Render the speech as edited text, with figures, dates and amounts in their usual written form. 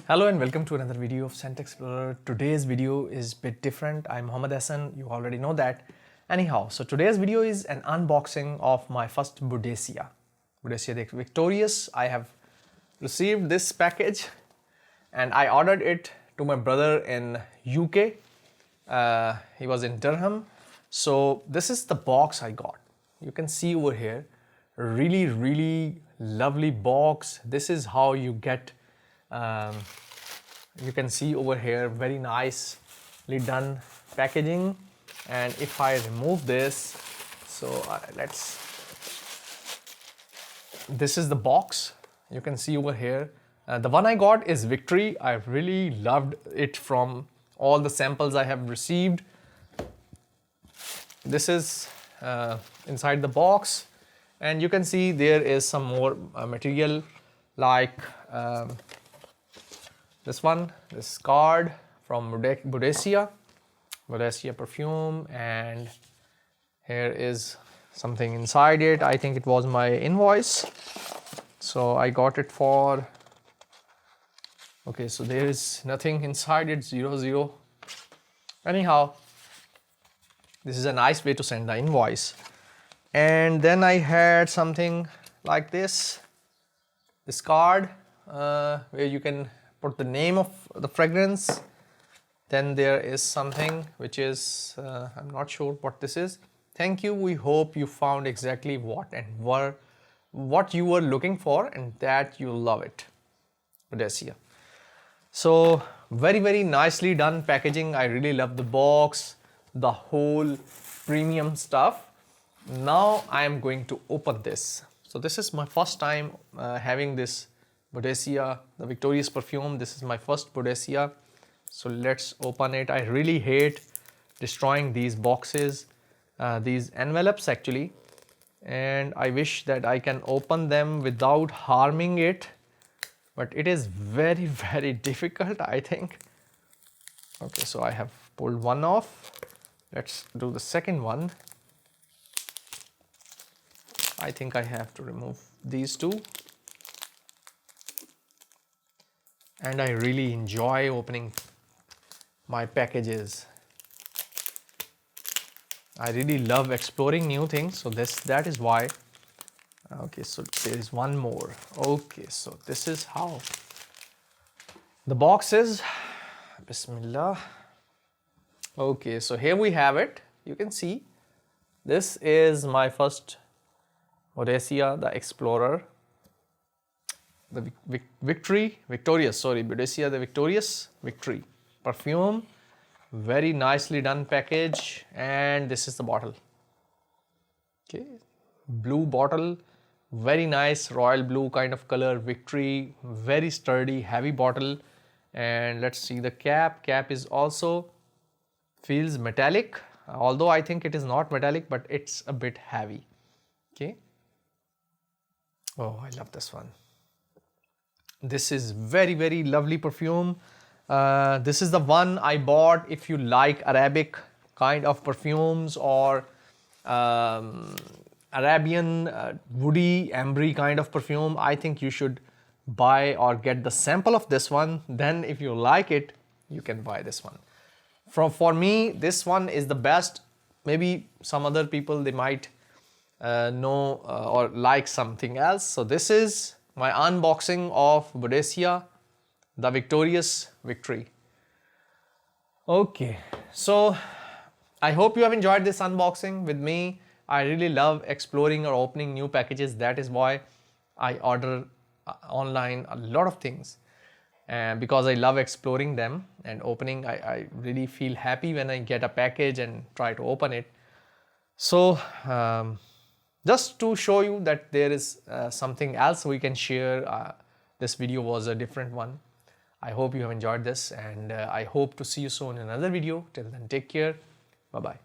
Hello and welcome to another video of Scent Explorer. Today's video is a bit different. I'm Mohammed Hassan, you already know that. Anyhow, so today's video is an unboxing of my first Boadicea. Boadicea the Victorious. I have received this package and I ordered it to my brother in UK. He was in Durham. So this is the box I got. You can see over here, really lovely box. This is how you get you can see over here, very nicely done packaging. And if I remove this, so this is the box. You can see over here, the one I got is Victory. I really loved it from all the samples I have received. This is inside the box, and you can see there is some more material like this card from Boadicea Perfume, and here is something inside it. I think it was my invoice, so I got it for, okay, so there is nothing inside it, 00. Anyhow, this is a nice way to send the invoice. And then I had something like this card where you can put the name of the fragrance. Then there is something which is I'm not sure what this is. Thank you, we hope you found exactly what you were looking for and that you love it. Boadicea. So very nicely done packaging. I really love the box, the whole premium stuff. Now I am going to open this. So this is my first time having this Boadicea the Victorious Perfume. This is my first Boadicea. So let's open it. I really hate destroying these boxes, these envelopes actually, and I wish that I can open them without harming it, but it is very difficult, I think. Okay, so I have pulled one off. Let's do the second one. I think I have to remove these two. And I really enjoy opening my packages. I really love exploring new things, so that is why. Okay, so there is one more. Okay, so this is how the box is. Bismillah. Okay, so here we have it. You can see this is my first Boadicea the Explorer, the Boadicea the Victorious Victory Perfume. Very nicely done package, and this is the bottle. Okay, blue bottle, very nice royal blue kind of color. Victory, very sturdy, heavy bottle. And let's see the cap. Cap is also feels metallic, although I think it is not metallic, but it's a bit heavy. Okay. Oh, I love this one. This is very lovely perfume. This is the one I bought. If you like Arabic kind of perfumes or Arabian woody ambery kind of perfume, I think you should buy or get the sample of this one. Then if you like it, you can buy this one. For me, this one is the best. Maybe some other people, they might know or like something else. So this is my unboxing of Boadicea the Victorious Victory. Okay, so I hope you have enjoyed this unboxing with me. I really love exploring or opening new packages. That is why I order online a lot of things, because I love exploring them and opening. I really feel happy when I get a package and try to open it. So just to show you that there is something else we can share, this video was a different one. I hope you have enjoyed this, and I hope to see you soon in another video. Till then, take care. Bye-bye.